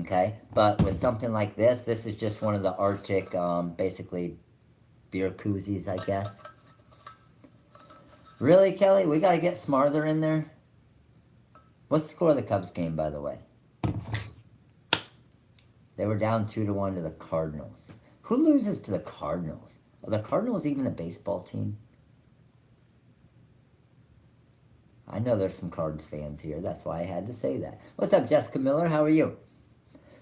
Okay, but with something like this is just one of the Arctic, basically beer koozies, I guess. Really, Kelly? We gotta get smarter in there? What's the score of the Cubs game, by the way? They were down 2-1 to the Cardinals. Who loses to the Cardinals? Are the Cardinals even a baseball team? I know there's some Cards fans here. That's why I had to say that. What's up, Jessica Miller? How are you?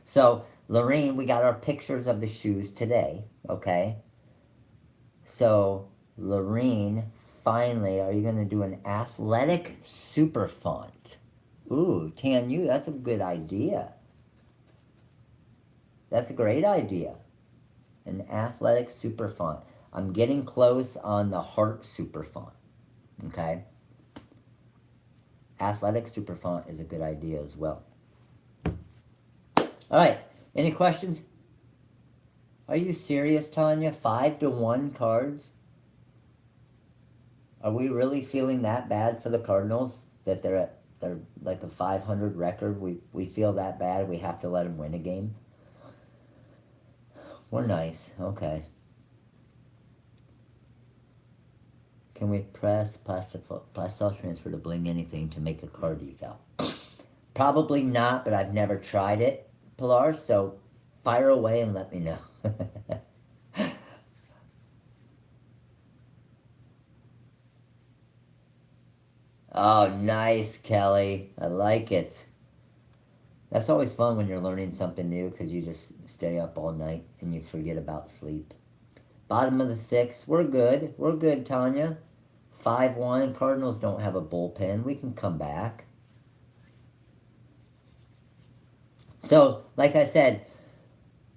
So, Lorene, we got our pictures of the shoes today, okay? So, Lorene, finally, are you going to do an athletic super font? Ooh, Tanu, that's a good idea. That's a great idea. An athletic super font. I'm getting close on the heart super font, okay? Athletic super font is a good idea as well. All right, any questions? Are you serious, Tanya? 5-1 cards? Are we really feeling that bad for the Cardinals that they're like a 500 record? We feel that bad. We have to let them win a game. We're nice. Okay. Can we press pastel transfer to bling anything to make a card decal? Probably not, but I've never tried it, Pilar. So fire away and let me know. Oh, nice, Kelly. I like it. That's always fun when you're learning something new because you just stay up all night and you forget about sleep. Bottom of the 6th. We're good. We're good, Tanya. 5-1. Cardinals don't have a bullpen. We can come back. So, like I said,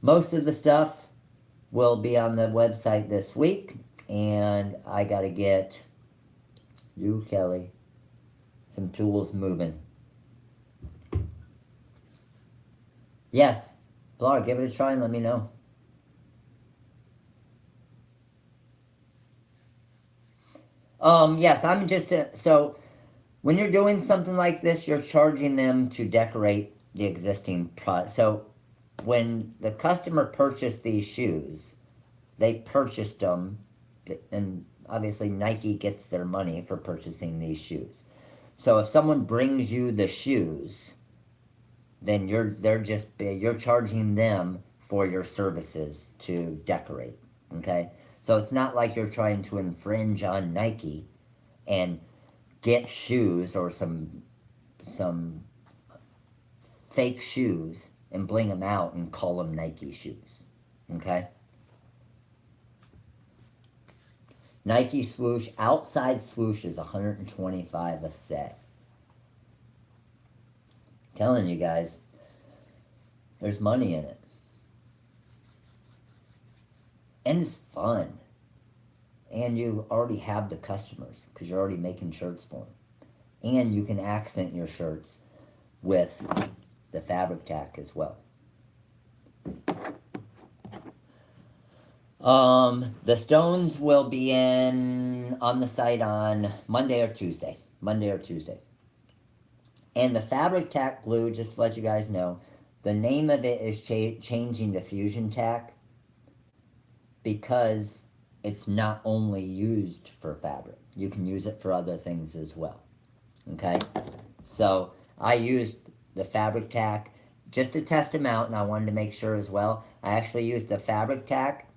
most of the stuff will be on the website this week. And I got to get you, Kelly, some tools moving. Yes. Blar, give it a try and let me know. Yes, I'm just, so when you're doing something like this, you're charging them to decorate the existing product. So when the customer purchased these shoes, they purchased them, and obviously Nike gets their money for purchasing these shoes. So if someone brings you the shoes, then you're charging them for your services to decorate. Okay, so it's not like you're trying to infringe on Nike and get shoes or some fake shoes and bling them out and call them Nike shoes. Okay. Nike swoosh, outside swoosh is $125 a set. Telling you guys, there's money in it. And it's fun. And you already have the customers because you're already making shirts for them. And you can accent your shirts with the fabric tack as well. The stones will be on the site on Monday or Tuesday. And the fabric tack glue, just to let you guys know, the name of it is changing to Fusion Tack because it's not only used for fabric. You can use it for other things as well. Okay? So I used the fabric tack just to test them out, and I wanted to make sure as well. I actually used the fabric tack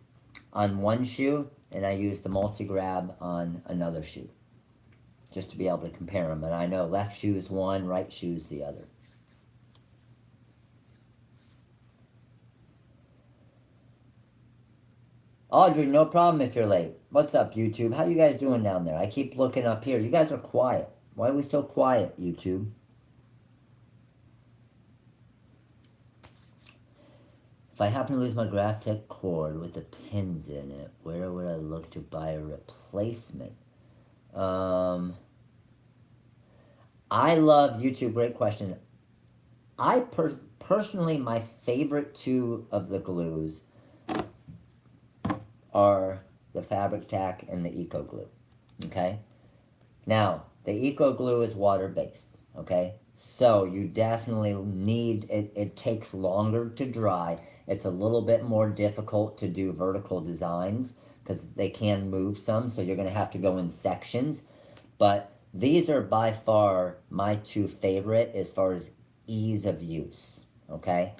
on one shoe, and I used the multi-grab on another shoe, just to be able to compare them. And I know left shoe's one, right shoe's the other. Audrey, no problem if you're late. What's up, YouTube? How you guys doing down there? I keep looking up here. You guys are quiet. Why are we so quiet, YouTube? If I happen to lose my GraphTech cord with the pins in it, where would I look to buy a replacement? I love YouTube. Great question. I personally, my favorite two of the glues are the Fabric Tack and the Eco Glue. Okay? Now, the Eco Glue is water-based. Okay? So you definitely need, it takes longer to dry. It's a little bit more difficult to do vertical designs because they can move some, so you're going to have to go in sections. But these are by far my two favorite as far as ease of use. Okay?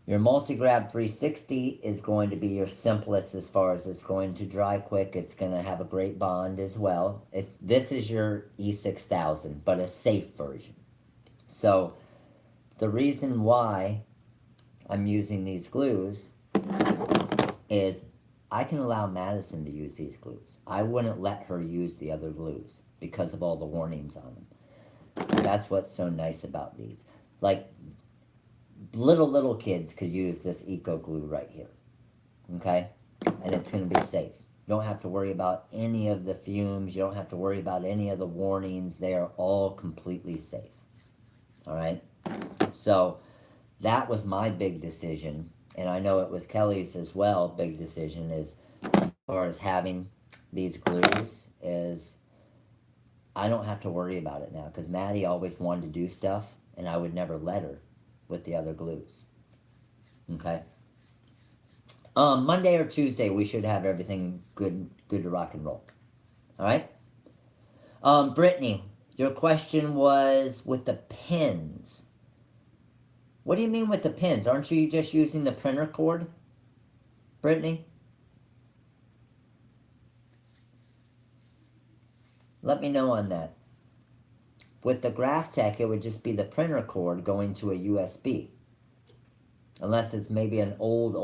Your multi-grab 360 is going to be your simplest as far as it's going to dry quick. It's going to have a great bond as well. This is your E6000, but a safe version. So the reason why I'm using these glues is I can allow Madison to use these glues. I wouldn't let her use the other glues because of all the warnings on them. That's what's so nice about these. Like, little kids could use this Eco Glue right here, okay? And it's going to be safe. You don't have to worry about any of the fumes. You don't have to worry about any of the warnings. They are all completely safe, all right? So that was my big decision, and I know it was Kelly's as well, big decision, is as far as having these glues, is I don't have to worry about it now, because Maddie always wanted to do stuff, and I would never let her with the other glues. Okay. Monday or Tuesday, we should have everything good to rock and roll. All right. Brittany, your question was with the pins. What do you mean with the pins? Aren't you just using the printer cord, Brittany? Let me know on that. With the GraphTech, it would just be the printer cord going to a USB. Unless it's maybe an old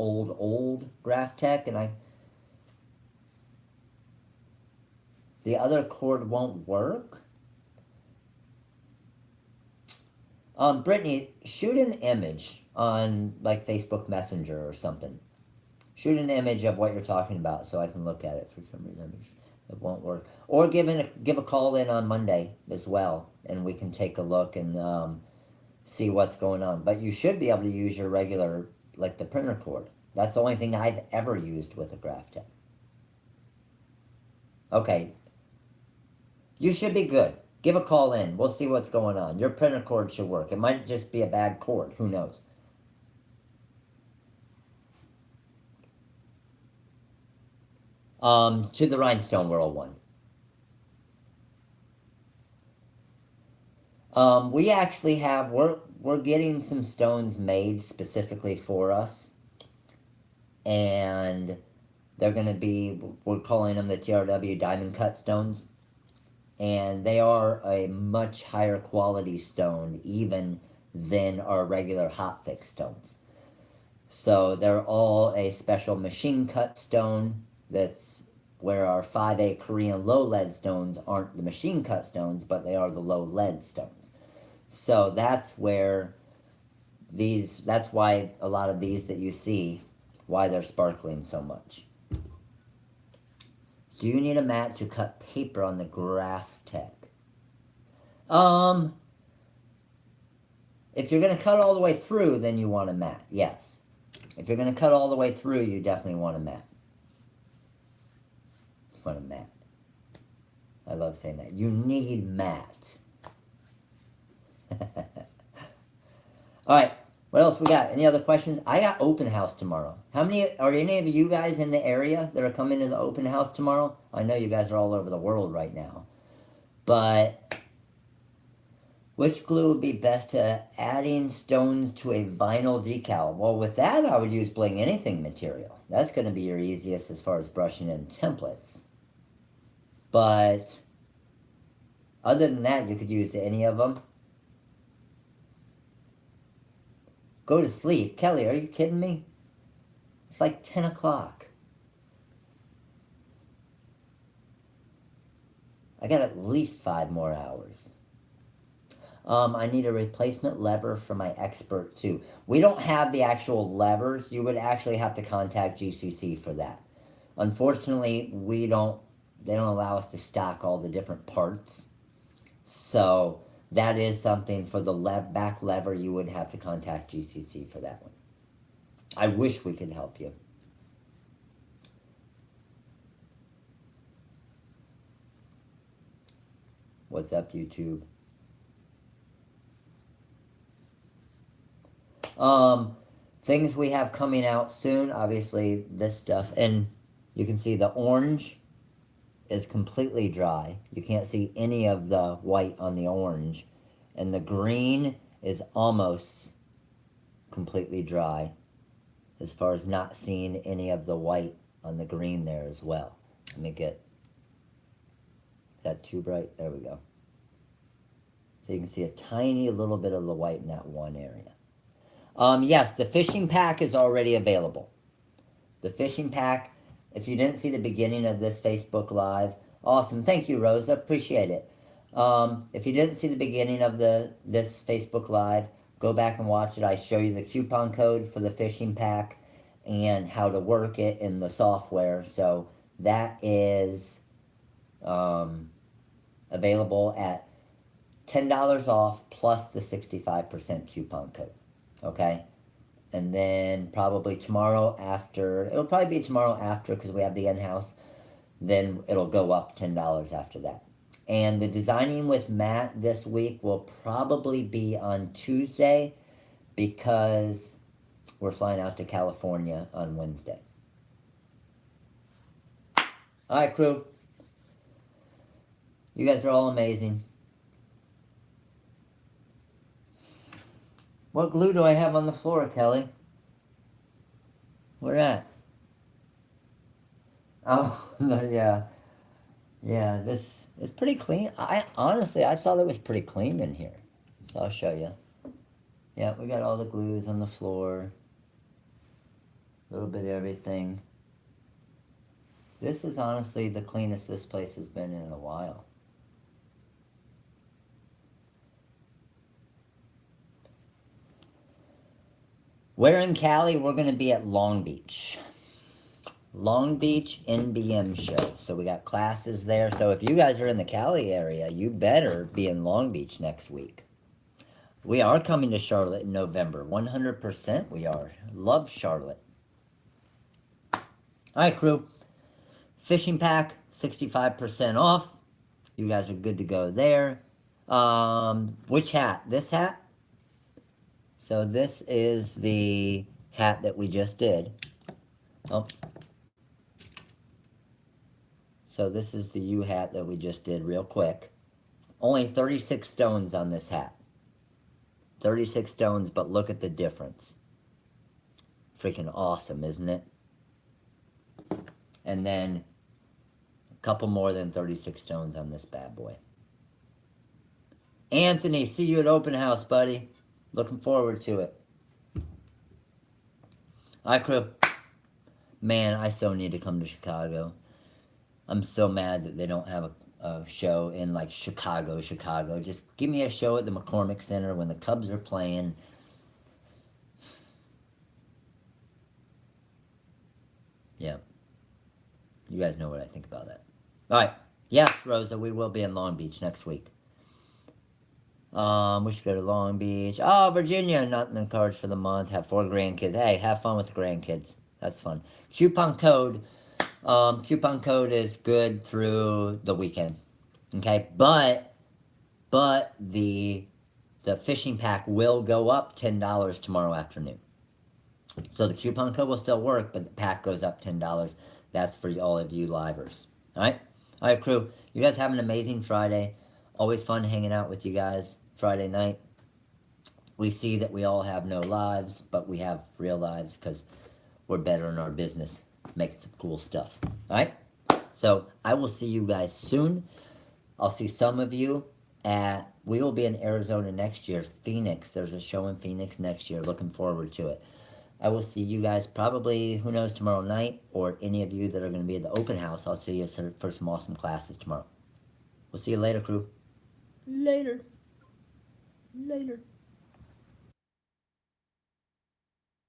GraphTech, and the other cord won't work. Brittany, shoot an image on like Facebook Messenger or something. Shoot an image of what you're talking about so I can look at it. For some reason it won't work. Or give a call in on Monday as well, and we can take a look and see what's going on. But you should be able to use your regular, like the printer cord. That's the only thing I've ever used with a GraphTech. Okay. You should be good. Give a call in. We'll see what's going on. Your printer cord should work. It might just be a bad cord. Who knows? To the Rhinestone World one. We actually have, we're getting some stones made specifically for us. And they're going to be, we're calling them the TRW diamond cut stones. And they are a much higher quality stone even than our regular hot fix stones. So they're all a special machine cut stone. That's where our 5A Korean low lead stones aren't the machine cut stones, but they are the low lead stones. So that's where that's why a lot of these that you see, why they're sparkling so much. Do you need a mat to cut paper on the GraphTech? If you're going to cut all the way through, then you want a mat, yes. If you're going to cut all the way through, you definitely want a mat. You want a mat. I love saying that. You need mat. Alright, what else we got? Any other questions? I got open house tomorrow. Are any of you guys in the area that are coming to the open house tomorrow? I know you guys are all over the world right now. But which glue would be best to adding stones to a vinyl decal? Well, with that, I would use Bling Anything material. That's going to be your easiest as far as brushing in templates. But other than that, you could use any of them. Go to sleep. Kelly, are you kidding me? It's like 10 o'clock. I got at least 5 more hours. I need a replacement lever for my Expert 2. We don't have the actual levers. You would actually have to contact GCC for that. Unfortunately, they don't allow us to stock all the different parts. So that is something for the back lever. You would have to contact GCC for that one. I wish we could help you. What's up, YouTube? Things we have coming out soon, obviously this stuff, and you can see the orange is completely dry. You can't see any of the white on the orange, and the green is almost completely dry as far as not seeing any of the white on the green there as well. Let me get, is that too bright? There we go. So you can see a tiny little bit of the white in that one area. Yes, the fishing pack is already available. The fishing pack, if you didn't see the beginning of this Facebook Live, awesome. Thank you, Rosa. Appreciate it. If you didn't see the beginning of this Facebook Live, go back and watch it. I show you the coupon code for the fishing pack and how to work it in the software. So that is available at $10 off plus the 65% coupon code. Okay? And then probably tomorrow after, it'll probably be tomorrow after because we have the in-house, then it'll go up $10 after that. And the Designing with Matt this week will probably be on Tuesday because we're flying out to California on Wednesday. All right, crew. You guys are all amazing. What glue do I have on the floor, Kelly? Where at? Oh, yeah. Yeah, this is pretty clean. Honestly, I thought it was pretty clean in here. So I'll show you. Yeah, we got all the glues on the floor. A little bit of everything. This is honestly the cleanest this place has been in a while. Where in Cali? We're going to be at Long Beach. Long Beach NBM show. So we got classes there. So if you guys are in the Cali area, you better be in Long Beach next week. We are coming to Charlotte in November. 100% we are. Love Charlotte. All right, crew. Fishing pack, 65% off. You guys are good to go there. Which hat? This hat? So this is the hat that we just did. Oh. So this is the U hat that we just did real quick. Only 36 stones on this hat. 36 stones, but look at the difference. Freaking awesome, isn't it? And then a couple more than 36 stones on this bad boy. Anthony, see you at open house, buddy. Looking forward to it. All right, crew. Man, I so need to come to Chicago. I'm so mad that they don't have a show in, like, Chicago. Just give me a show at the McCormick Center when the Cubs are playing. Yeah. You guys know what I think about that. All right. Yes, Rosa, we will be in Long Beach next week. We should go to Long Beach. Oh, Virginia, not in the cards for the month. Have 4 grandkids. Hey, have fun with the grandkids. That's fun. Coupon code is good through the weekend. Okay, but the fishing pack will go up $10 tomorrow afternoon. So the coupon code will still work, but the pack goes up $10. That's for all of you livers. All right, crew. You guys have an amazing Friday. Always fun hanging out with you guys Friday night. We see that we all have no lives, but we have real lives because we're better in our business, making some cool stuff. All right? So I will see you guys soon. I'll see some of you we will be in Arizona next year, Phoenix. There's a show in Phoenix next year. Looking forward to it. I will see you guys probably, who knows, tomorrow night, or any of you that are going to be at the open house. I'll see you for some awesome classes tomorrow. We'll see you later, crew. Later.